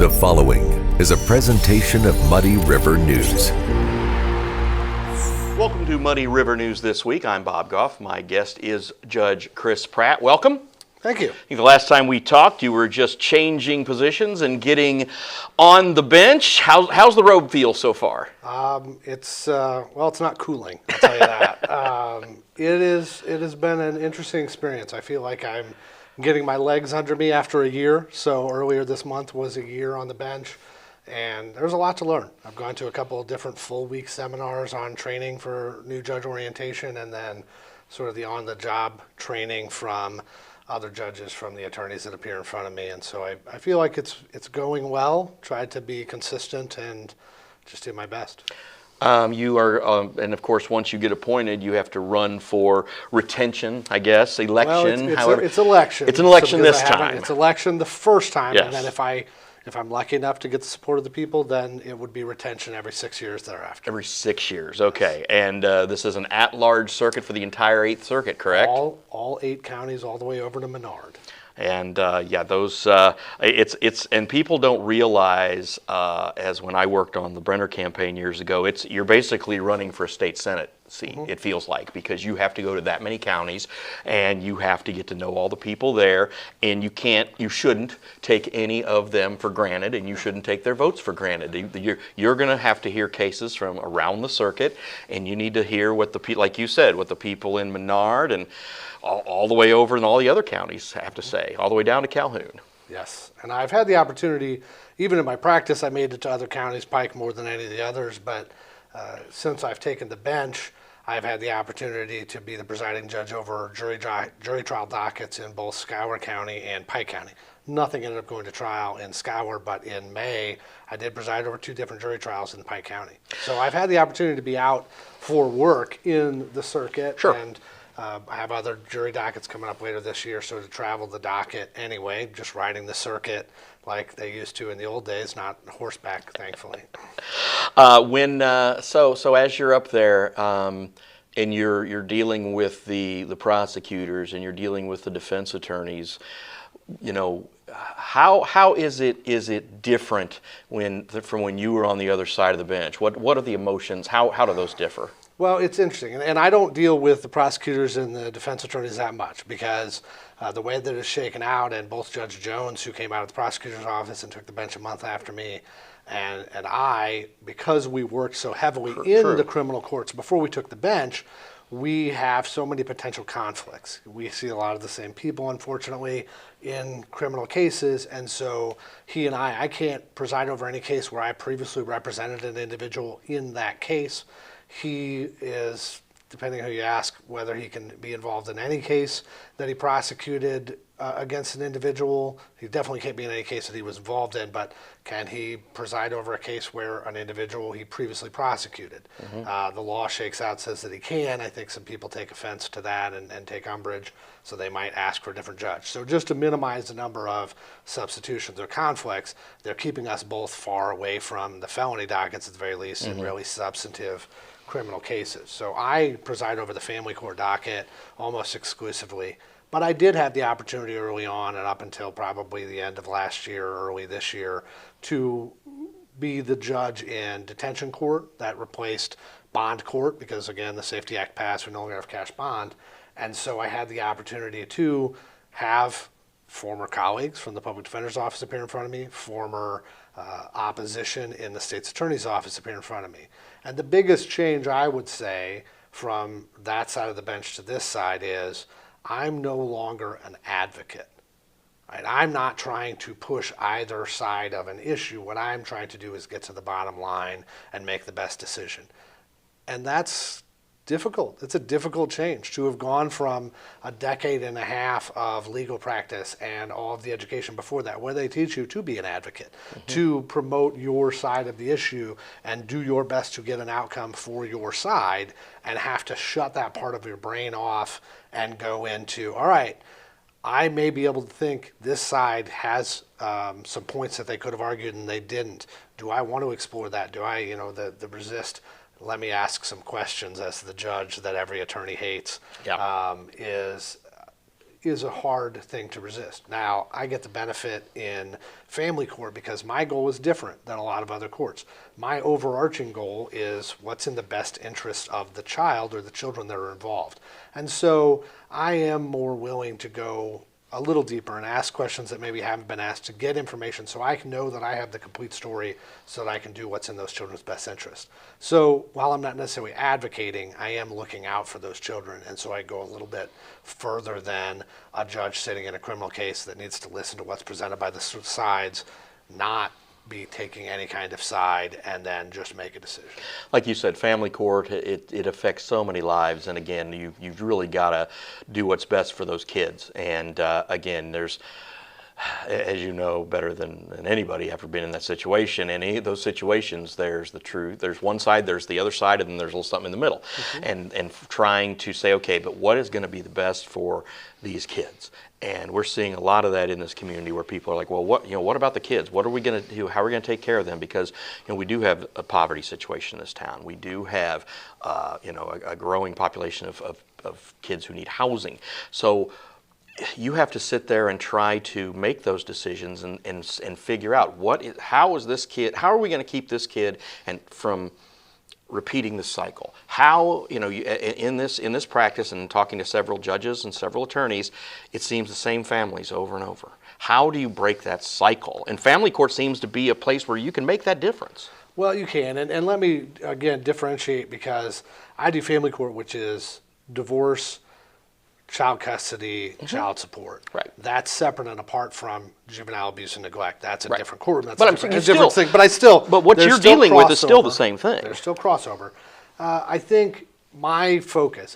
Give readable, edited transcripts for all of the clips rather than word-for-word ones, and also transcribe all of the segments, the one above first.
The following is a presentation of Muddy River News. Welcome to Muddy River News this week. I'm Bob Gough. My guest is Judge Chris Pratt. Welcome. Thank you. I think the last time we talked, you were just changing positions and getting on the bench. How's the robe feel so far? It's not cooling, I'll tell you that. It has been an interesting experience. I feel like I'm getting my legs under me after a year. So earlier this month was a year on the bench, and there's a lot to learn. I've gone to a couple of different full week seminars on training for new judge orientation, and then sort of the on-the-job training from other judges, from the attorneys that appear in front of me. And so I feel like it's going well. Tried to be consistent and just do my best. You are, and of course, once you get appointed, you have to run for retention, I guess, election. Well, it's election. It's an election this time. It's election the first time, yes. And then if I'm lucky enough to get the support of the people, then it would be retention every 6 years thereafter. Every 6 years, okay. And this is an at-large circuit for the entire 8th Circuit, correct? All 8 counties, all the way over to Menard. And those and people don't realize, as when I worked on the Brenner campaign years ago, you're basically running for a state senate seat. Mm-hmm. It feels like, because you have to go to that many counties, and you have to get to know all the people there, and you shouldn't take any of them for granted, and you shouldn't take their votes for granted. You're going to have to hear cases from around the circuit, and you need to hear what like you said, what the people in Menard and all the way over in all the other counties have to say, all the way down to Calhoun. Yes, and I've had the opportunity, even in my practice, I made it to other counties, Pike more than any of the others, but since I've taken the bench, I've had the opportunity to be the presiding judge over jury trial dockets in both Schuyler County and Pike County. Nothing ended up going to trial in Schuyler, but in May, I did preside over 2 different jury trials in Pike County. So I've had the opportunity to be out for work in the circuit. Sure. And I have other jury dockets coming up later this year, so to travel the docket anyway, just riding the circuit like they used to in the old days, not horseback, thankfully. So as you're up there, and you're dealing with the prosecutors, and you're dealing with the defense attorneys, how is it different from when you were on the other side of the bench? What are the emotions? How do those differ? Well, it's interesting, and I don't deal with the prosecutors and the defense attorneys that much, because the way that it's shaken out, and both Judge Jones, who came out of the prosecutor's office and took the bench a month after me, and I, because we worked so heavily in the criminal courts before we took the bench, we have so many potential conflicts. We see a lot of the same people, unfortunately, in criminal cases, and so he and I can't preside over any case where I previously represented an individual in that case. He is, depending on who you ask, whether he can be involved in any case that he prosecuted against an individual. He definitely can't be in any case that he was involved in, but can he preside over a case where an individual he previously prosecuted? Mm-hmm. The law shakes out, says that he can. I think some people take offense to that and take umbrage, so they might ask for a different judge. So just to minimize the number of substitutions or conflicts, they're keeping us both far away from the felony dockets at the very least, mm-hmm. and really substantive criminal cases. So I preside over the family court docket almost exclusively, but I did have the opportunity early on and up until probably the end of last year or early this year to be the judge in detention court. That replaced bond court because, again, the Safety Act passed, we no longer have cash bond. And so I had the opportunity to have former colleagues from the Public Defender's Office appear in front of me, former opposition in the State's Attorney's Office appear in front of me. And the biggest change, I would say, from that side of the bench to this side is I'm no longer an advocate. Right? I'm not trying to push either side of an issue. What I'm trying to do is get to the bottom line and make the best decision. And that's difficult. It's a difficult change to have gone from a decade and a half of legal practice and all of the education before that, where they teach you to be an advocate, mm-hmm. to promote your side of the issue and do your best to get an outcome for your side, and have to shut that part of your brain off and go into, all right, I may be able to think this side has some points that they could have argued and they didn't. Do I want to explore that? Do I, the resist, let me ask some questions as the judge that every attorney hates, yeah. is a hard thing to resist. Now, I get the benefit in family court because my goal is different than a lot of other courts. My overarching goal is what's in the best interest of the child or the children that are involved. And so I am more willing to go a little deeper and ask questions that maybe haven't been asked to get information so I can know that I have the complete story so that I can do what's in those children's best interest. So while I'm not necessarily advocating, I am looking out for those children, and so I go a little bit further than a judge sitting in a criminal case that needs to listen to what's presented by the sides, not be taking any kind of side and then just make a decision. Like you said, family court, it affects so many lives, and again, you've really got to do what's best for those kids. And again, there's, as you know better than anybody after being in that situation, in any of those situations, there's the truth, there's one side, there's the other side, and then there's a little something in the middle. And trying to say, okay, but what is going to be the best for these kids? And we're seeing a lot of that in this community where people are like, well, what about the kids? What are we going to do? How are we going to take care of them? Because we do have a poverty situation in this town. We do have a growing population of kids who need housing. So you have to sit there and try to make those decisions and figure out how are we going to keep this kid from repeating the cycle? How, in this practice and talking to several judges and several attorneys, it seems the same families over and over. How do you break that cycle? And family court seems to be a place where you can make that difference. Well, you can, and let me again differentiate, because I do family court, which is divorce, child custody, child support. Right. That's separate and apart from juvenile abuse and neglect. That's a Right. different courtroom. That's But a I'm different, saying a different thing. But what there's you're still dealing with is still the crossover. same thing. There's still crossover. I think my focus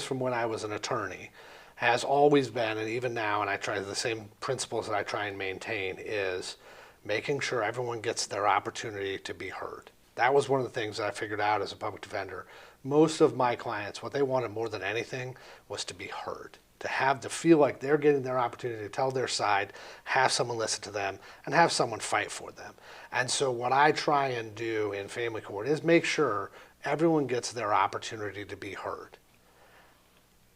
from when I was an attorney has always been, and even now, and I try the same principles that I try and maintain, is making sure everyone gets their opportunity to be heard. That was one of the things that I figured out as a public defender. Most of my clients, what they wanted more than anything was to be heard, to feel like they're getting their opportunity to tell their side, have someone listen to them, and have someone fight for them. And so what I try and do in family court is make sure everyone gets their opportunity to be heard.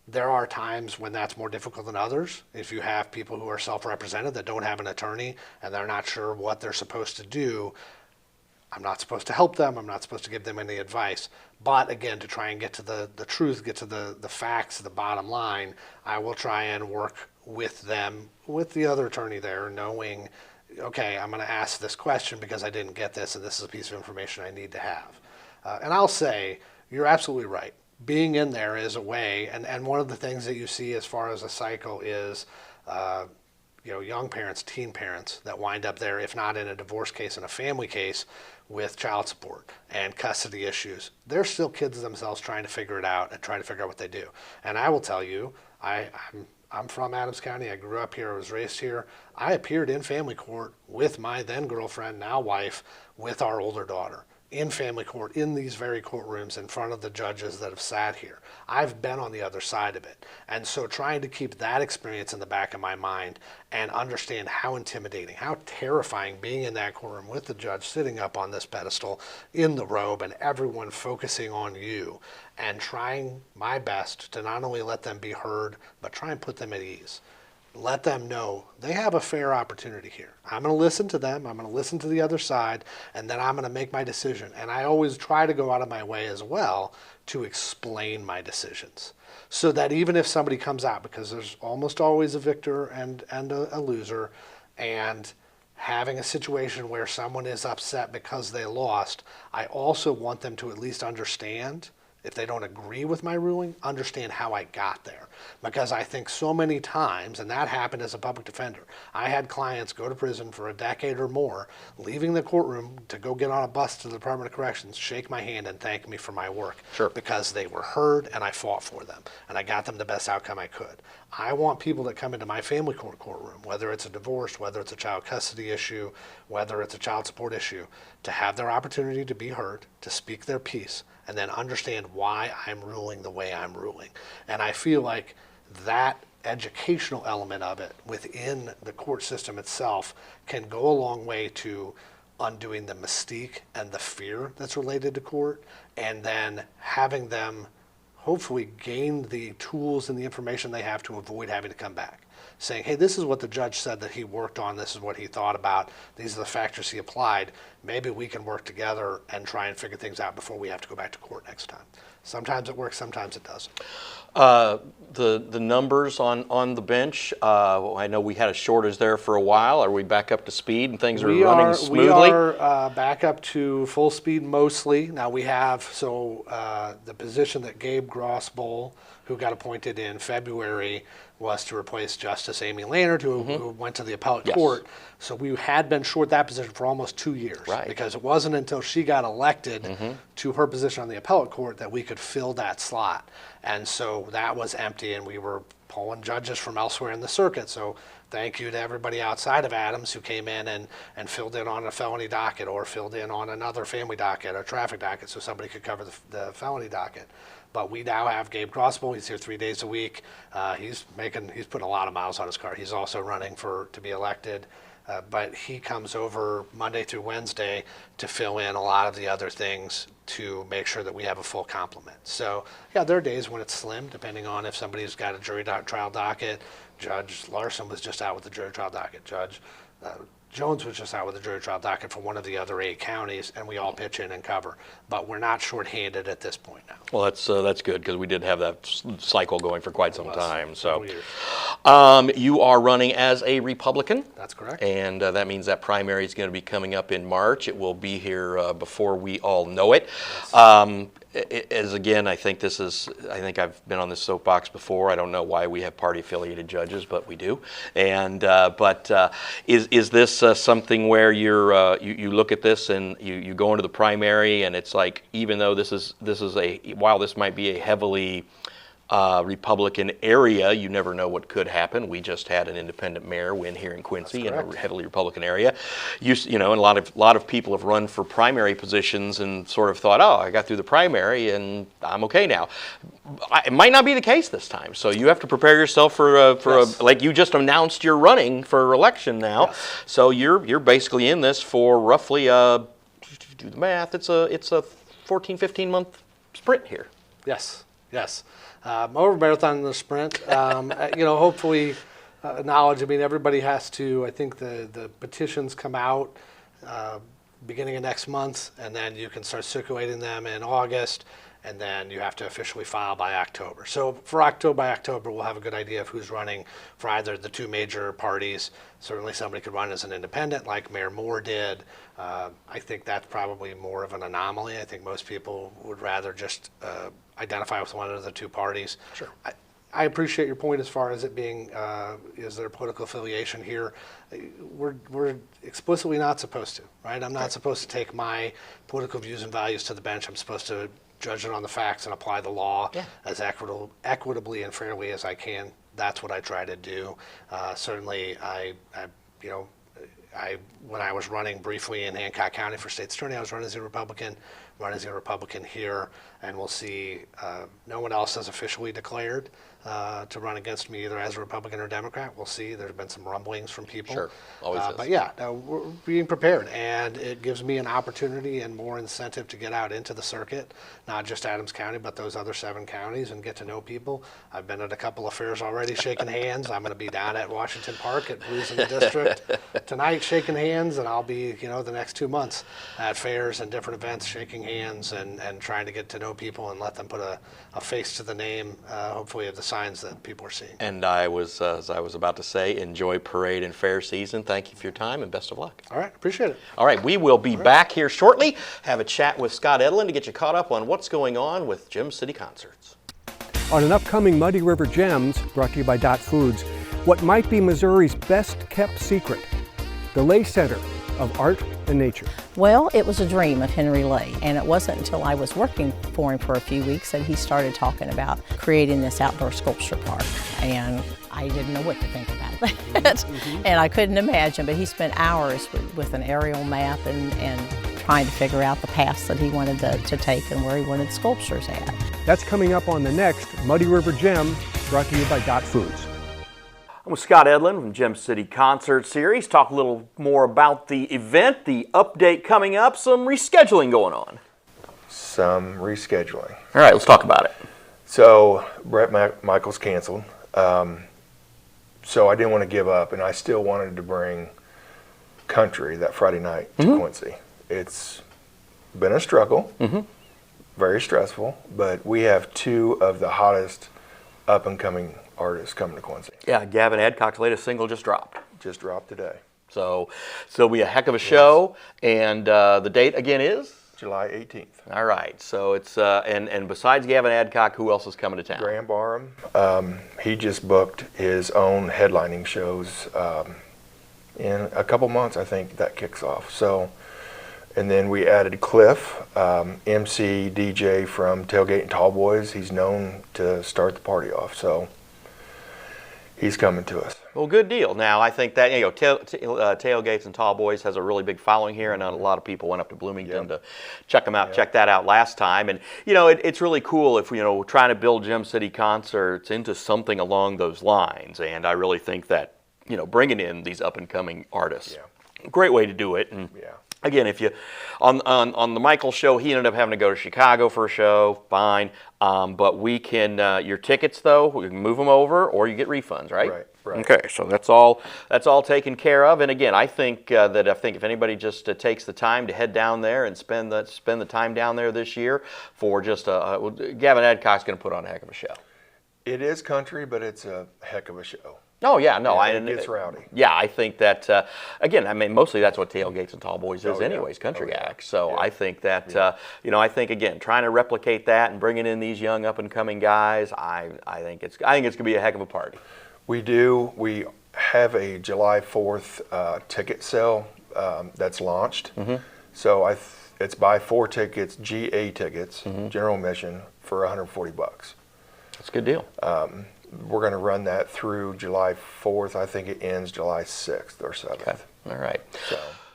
There are times when that's more difficult than others. If you have people who are self-represented that don't have an attorney and they're not sure what they're supposed to do, I'm not supposed to help them. I'm not supposed to give them any advice. But again, to try and get to the truth, get to the facts, the bottom line, I will try and work with them, with the other attorney there, knowing, okay, I'm going to ask this question because I didn't get this, and this is a piece of information I need to have. And I'll say, you're absolutely right. Being in there is a way, and one of the things that you see as far as a cycle is young parents, teen parents that wind up there, if not in a divorce case, in a family case, with child support and custody issues. They're still kids themselves trying to figure it out and trying to figure out what they do. And I will tell you, I'm from Adams County. I grew up here. I was raised here. I appeared in family court with my then girlfriend, now wife, with our older daughter, in family court, in these very courtrooms, in front of the judges that have sat here. I've been on the other side of it. And so trying to keep that experience in the back of my mind and understand how intimidating, how terrifying being in that courtroom with the judge sitting up on this pedestal in the robe and everyone focusing on you, and trying my best to not only let them be heard, but try and put them at ease. Let them know they have a fair opportunity here. I'm going to listen to them. I'm going to listen to the other side, and then I'm going to make my decision. And I always try to go out of my way as well to explain my decisions, so that even if somebody comes out, because there's almost always a victor and a loser, and having a situation where someone is upset because they lost, I also want them to at least understand, if they don't agree with my ruling, understand how I got there. Because I think so many times, and that happened as a public defender, I had clients go to prison for a decade or more, leaving the courtroom to go get on a bus to the Department of Corrections, shake my hand and thank me for my work. Sure. Because they were heard and I fought for them and I got them the best outcome I could. I want people that come into my family court courtroom, whether it's a divorce, whether it's a child custody issue, whether it's a child support issue, to have their opportunity to be heard, to speak their piece, and then understand why I'm ruling the way I'm ruling. And I feel like that educational element of it within the court system itself can go a long way to undoing the mystique and the fear that's related to court, and then having them hopefully gain the tools and the information they have to avoid having to come back, saying, hey, this is what the judge said that he worked on, this is what he thought about, these are the factors he applied. Maybe we can work together and try and figure things out before we have to go back to court next time. Sometimes it works, sometimes it doesn't. The numbers on the bench, I know we had a shortage there for a while. Are we back up to speed and things are running smoothly? We are back up to full speed mostly. Now we have, the position that Gabe Grossbowl, who got appointed in February, was to replace Justice Amy Lannard, who went to the appellate court. So we had been short that position for almost 2 years. Right. Because it wasn't until she got elected to her position on the appellate court that we could fill that slot. And so that was empty, and we were pulling judges from elsewhere in the circuit. So thank you to everybody outside of Adams who came in and filled in on a felony docket or filled in on another family docket or traffic docket so somebody could cover the felony docket. But we now have Gabe Crossbow. He's here 3 days a week. He's putting a lot of miles on his car. He's also running to be elected. But he comes over Monday through Wednesday to fill in a lot of the other things to make sure that we have a full complement. So, yeah, there are days when it's slim, depending on if somebody's got a jury trial docket. Judge Larson was just out with the jury trial docket. Judge Jones was just out with the jury trial docket for one of the other 8 counties, and we all pitch in and cover. But we're not shorthanded at this point now. Well, that's good because we did have that cycle going for quite some time. So, you are running as a Republican. That's correct. And that means that primary is going to be coming up in March. It will be here before we all know it. Yes. As again, I think I've been on this soapbox before. I don't know why we have party-affiliated judges, but we do. And is this something where you look at this and you go into the primary and it's like, even though while this might be a heavily Republican area, you never know what could happen. We just had an independent mayor win here in Quincy in a heavily Republican area. And a lot of people have run for primary positions and sort of thought, oh, I got through the primary and I'm okay now. It might not be the case this time. So you have to prepare yourself for like you just announced you're running for election now. Yes. So you're basically in this for roughly do the math. It's a 14, 15 month sprint here. Yes. Over marathon and the sprint. Hopefully, knowledge. I mean, everybody has to. I think the petitions come out beginning of next month, and then you can start circulating them in August, and then you have to officially file by October. So by October, we'll have a good idea of who's running for either the 2 major parties. Certainly, somebody could run as an independent, like Mayor Moore did. I think that's probably more of an anomaly. I think most people would rather just identify with one of the 2 parties. Sure. I appreciate your point as far as it being, is there a political affiliation here? We're explicitly not supposed to, right? I'm not supposed to take my political views and values to the bench. I'm supposed to judge it on the facts and apply the law as equitably and fairly as I can. That's what I try to do. Certainly, when I was running briefly in Hancock County for state's attorney, I was running as a Republican, here, and we'll see. No one else has officially declared to run against me either as a Republican or Democrat. We'll see. There's been some rumblings from people. Sure, always is. But yeah, we're being prepared, and it gives me an opportunity and more incentive to get out into the circuit, not just Adams County, but those other 7 counties, and get to know people. I've been at a couple of fairs already shaking hands. I'm going to be down at Washington Park at Blues in the District tonight shaking hands, and I'll be, the next 2 months at fairs and different events shaking hands and trying to get to know people and let them put a face to the name, hopefully, of the signs that people are seeing. And as I was about to say, enjoy parade and fair season. Thank you for your time and best of luck. All right, appreciate it. All right, we will be back here shortly. Have a chat with Scott Edlin to get you caught up on what's going on with Gem City Concerts. On an upcoming Muddy River Gems, brought to you by Dot Foods, what might be Missouri's best kept secret, the Lay Center of Art and Nature. Well, it was a dream of Henry Lay, and it wasn't until I was working for him for a few weeks that he started talking about creating this outdoor sculpture park, and I didn't know what to think about that. And I couldn't imagine, but he spent hours with an aerial map and trying to figure out the paths that he wanted to take and where he wanted sculptures at. That's coming up on the next Muddy River Gem, brought to you by Dot Foods. I'm with Scott Edlin from Gem City Concert Series. Talk a little more about the event, the update coming up, some rescheduling going on. Some rescheduling. All right, let's talk about it. So Michael's canceled. So I didn't want to give up, and I still wanted to bring country that Friday night to Quincy. It's been a struggle, very stressful, but we have two of the hottest up-and-coming artists coming to Quincy. Yeah, Gavin Adcock's latest single just dropped. Just dropped today. So it'll be a heck of a show, and the date again is? July 18th. All right, so it's, and besides Gavin Adcock, who else is coming to town? Graham Barham, he just booked his own headlining shows in a couple months, I think that kicks off. So, and then we added Cliff, MC, DJ from Tailgate and Tall Boys. He's known to start the party off, so he's coming to us. Well, good deal. Now, I think that, Tailgates and Tall Boys has a really big following here, and a lot of people went up to Bloomington to check them out, check that out last time. And, it's really cool if, trying to build Gem City concerts into something along those lines. And I really think that, bringing in these up-and-coming artists, great way to do it. And again, if you, on the Michael show, he ended up having to go to Chicago for a show, fine. But we can, your tickets though, we can move them over or you get refunds, right? Right. Okay, so that's all taken care of. And again, I think if anybody just takes the time to head down there and spend the time down there this year for just Gavin Adcock's going to put on a heck of a show. It is country, but it's a heck of a show. Oh yeah, no, it gets rowdy. Yeah, I think that again, mostly that's what Tailgates and Tall Boys is, anyways, country acts. So I think that I think again, trying to replicate that and bringing in these young up and coming guys, I think it's going to be a heck of a party. We do. We have a July 4th ticket sale that's launched. So it's buy 4 tickets, GA tickets, general admission for $140. That's a good deal. We're going to run that through July 4th. I think it ends July 6th or 7th. Okay. All right.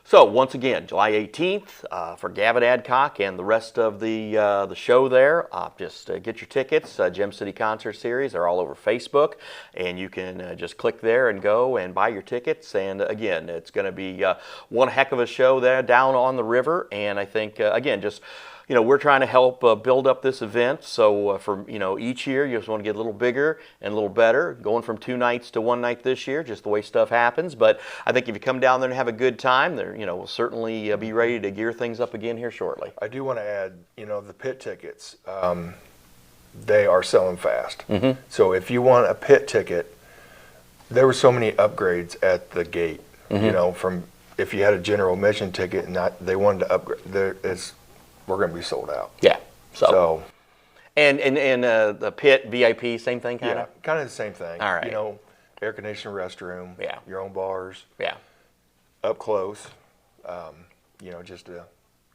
So once again, July 18th for Gavin Adcock and the rest of the show there. Just get your tickets. Gem City Concert Series. They're all over Facebook, and you can just click there and go and buy your tickets. And again, it's going to be one heck of a show there down on the river. And I think again, just we're trying to help build up this event. So for each year, you just want to get a little bigger and a little better. Going from 2 nights to 1 night this year, just the way stuff happens. But I think if you come down there and have a good time, there we'll certainly be ready to gear things up again here shortly. I do want to add, the pit tickets, they are selling fast. So if you want a pit ticket, there were so many upgrades at the gate. From if you had a general admission ticket and they wanted to upgrade, we're going to be sold out. Yeah. So and the pit VIP, same thing kind of? Yeah, kind of the same thing. All right. Air conditioned restroom. Yeah. Your own bars. Yeah. Up close. Just a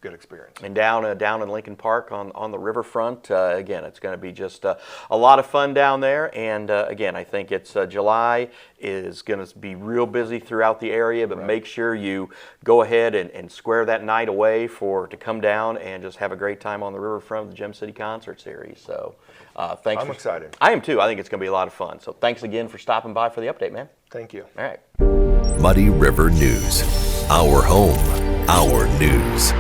good experience. And down in Lincoln Park on the riverfront, again, it's going to be just a lot of fun down there. And again, I think it's July is going to be real busy throughout the area, but make sure you go ahead and square that night away to come down and just have a great time on the riverfront of the Gem City Concert Series. So thanks. I'm excited. I am too. I think it's going to be a lot of fun. So thanks again for stopping by for the update, man. Thank you. All right. Muddy River News. Our home, our news.